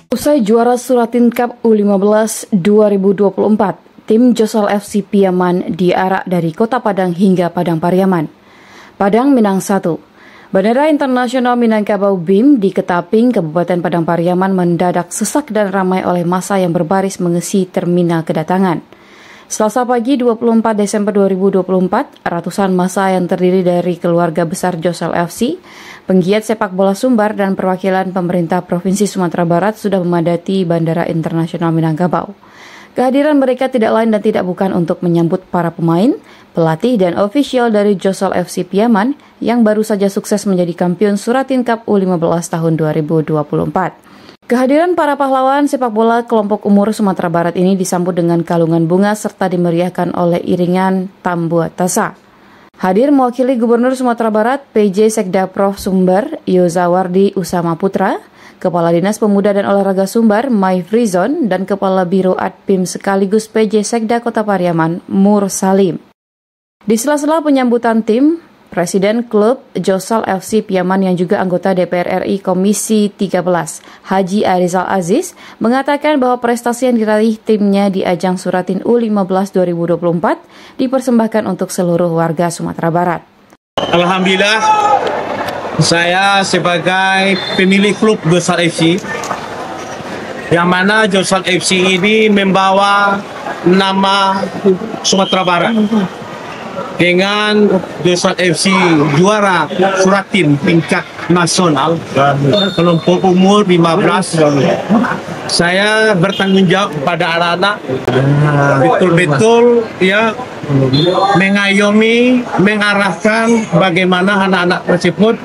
Usai juara Suratin Cup U15 2024, tim Josal FC Piaman diarak dari Kota Padang hingga Padang Pariaman. Padang Minang 1. Bandara Internasional Minangkabau BIM di Ketaping, Kabupaten Padang Pariaman mendadak sesak dan ramai oleh massa yang berbaris mengisi terminal kedatangan. Selasa pagi 24 Desember 2024, ratusan massa yang terdiri dari keluarga besar Josal FC, penggiat sepak bola Sumbar dan perwakilan pemerintah Provinsi Sumatera Barat sudah memadati Bandara Internasional Minangkabau. Kehadiran mereka tidak lain dan tidak bukan untuk menyambut para pemain, pelatih dan ofisial dari Josal FC Piaman yang baru saja sukses menjadi kampiun Suratin Cup U15 tahun 2024. Kehadiran para pahlawan sepak bola kelompok umur Sumatera Barat ini disambut dengan kalungan bunga serta dimeriahkan oleh iringan tambua tasa. Hadir mewakili Gubernur Sumatera Barat PJ Sekda Prof Sumbar Yozawardi Usama Putra, Kepala Dinas Pemuda dan Olahraga Sumbar Mai Frizon, dan Kepala Biro Adpim sekaligus PJ Sekda Kota Pariaman Mur Salim. Di sela-sela penyambutan tim, Presiden Klub Josal FC Piaman yang juga anggota DPR RI Komisi 13, Haji Arizal Aziz, mengatakan bahwa prestasi yang diraih timnya di ajang Suratin U15 2024 dipersembahkan untuk seluruh warga Sumatera Barat. Alhamdulillah, saya sebagai pemilik klub Josal FC, yang mana Josal FC ini membawa nama Sumatera Barat. Dengan Josal FC juara Suratin tingkat nasional kelompok umur 15, saya bertanggung jawab pada anak-anak betul-betul ya mengayomi, mengarahkan bagaimana anak-anak tersebut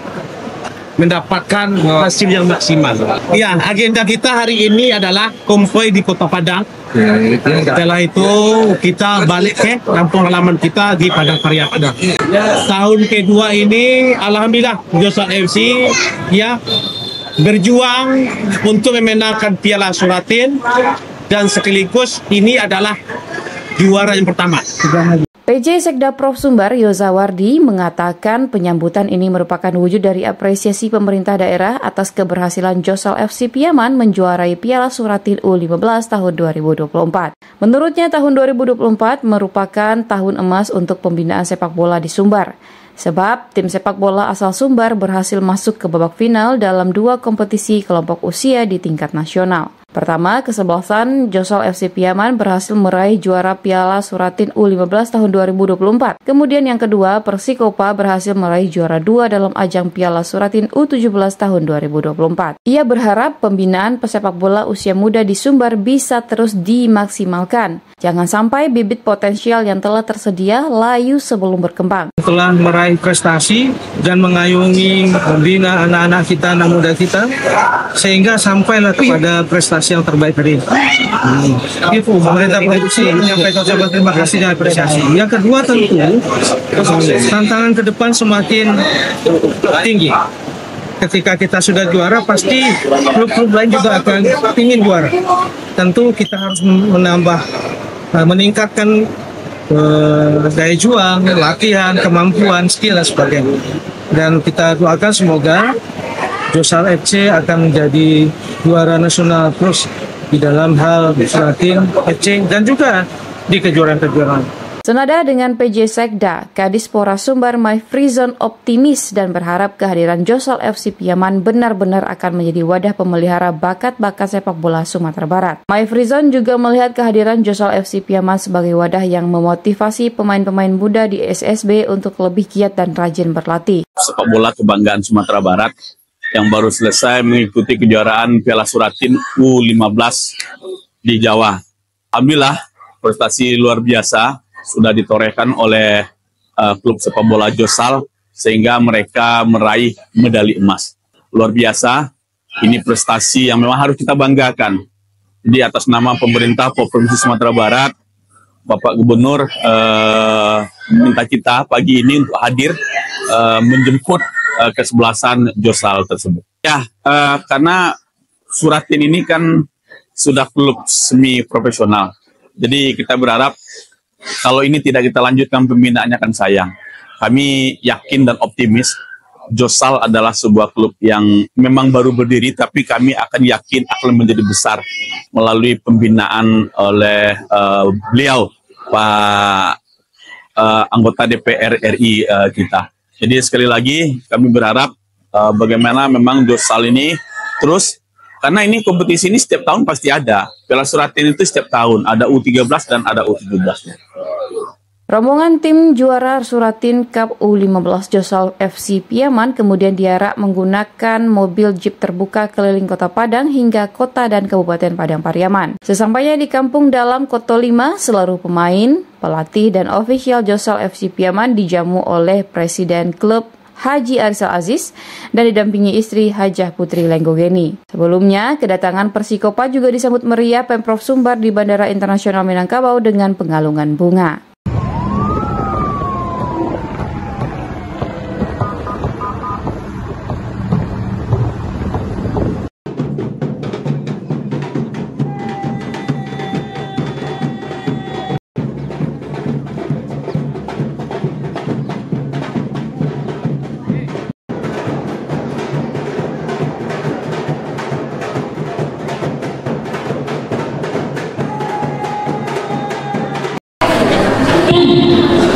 mendapatkan hasil yang maksimal. Ya, agenda kita hari ini adalah konvoi di Kota Padang. Setelah itu kita balik ke kampung halaman kita di Padang Pariaman. Tahun kedua ini alhamdulillah Josal FC ya berjuang untuk memenangkan Piala Suratin dan sekaligus ini adalah juara yang pertama. PJ Sekda Prof Sumbar Yozawardi mengatakan penyambutan ini merupakan wujud dari apresiasi pemerintah daerah atas keberhasilan Josal FC Piaman menjuarai Piala Suratin U15 tahun 2024. Menurutnya tahun 2024 merupakan tahun emas untuk pembinaan sepak bola di Sumbar. Sebab tim sepak bola asal Sumbar berhasil masuk ke babak final dalam 2 kompetisi kelompok usia di tingkat nasional. Pertama, kesebelasan Josal FC Piaman berhasil meraih juara Piala Suratin U15 tahun 2024. Kemudian yang kedua, Persikopa berhasil meraih juara 2 dalam ajang Piala Suratin U17 tahun 2024. Ia berharap pembinaan pesepak bola usia muda di Sumbar bisa terus dimaksimalkan. Jangan sampai bibit potensial yang telah tersedia layu sebelum berkembang. Telah meraih prestasi dan mengayomi membina anak-anak kita, anak muda kita, sehingga sampailah kepada prestasi yang terbaik hari ini. Pemerintah provinsi menyampaikan ucapan terima kasih dan apresiasi. Yang kedua tentu tantangan ke depan semakin tinggi. Ketika kita sudah juara, pasti klub-klub lain juga akan ingin juara. Tentu kita harus meningkatkan daya juang, latihan, kemampuan, skill dan sebagainya. Dan kita doakan semoga Josal FC akan menjadi juara nasional terus di dalam hal Suratin FC dan juga di kejuaraan-kejuaraan. Senada dengan PJ Sekda, Kadispora Sumbar Mai Frizon optimis dan berharap kehadiran Josal FC Piaman benar-benar akan menjadi wadah pemelihara bakat-bakat sepak bola Sumatera Barat. Mai Frizon juga melihat kehadiran Josal FC Piaman sebagai wadah yang memotivasi pemain-pemain muda di SSB untuk lebih giat dan rajin berlatih. Sepak bola kebanggaan Sumatera Barat yang baru selesai mengikuti kejuaraan Piala Suratin U15 di Jawa. Alhamdulillah, prestasi luar biasa sudah ditorehkan oleh klub sepak bola Josal sehingga mereka meraih medali emas. Luar biasa, ini prestasi yang memang harus kita banggakan. Di atas nama pemerintah Provinsi Sumatera Barat, Bapak Gubernur minta kita pagi ini untuk hadir menjemput kesebelasan Josal tersebut. Ya, karena Suratin ini kan sudah klub semi profesional. Jadi kita berharap kalau ini tidak kita lanjutkan pembinaannya akan sayang. Kami yakin dan optimis Josal adalah sebuah klub yang memang baru berdiri, tapi kami akan yakin akan menjadi besar melalui pembinaan oleh beliau, Pak anggota DPR RI kita. Jadi sekali lagi kami berharap bagaimana memang Josal ini terus, karena ini kompetisi ini setiap tahun pasti ada. Piala Suratin itu setiap tahun, ada U13 dan ada U17. Rombongan tim juara Suratin Cup U15 Josal FC Piaman kemudian diarak menggunakan mobil jeep terbuka keliling Kota Padang hingga kota dan Kabupaten Padang Pariaman. Sesampainya di Kampung Dalam Koto 5, seluruh pemain, pelatih, dan ofisial Josal FC Piaman dijamu oleh Presiden Klub Haji Arisal Aziz dan didampingi istri Hajah Putri Lenggogeni. Sebelumnya, kedatangan Persikopa juga disambut meriah Pemprov Sumbar di Bandara Internasional Minangkabau dengan pengalungan bunga.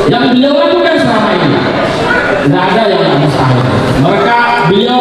Yang beliau lakukan selama ini tidak ada yang mustahil. Beliau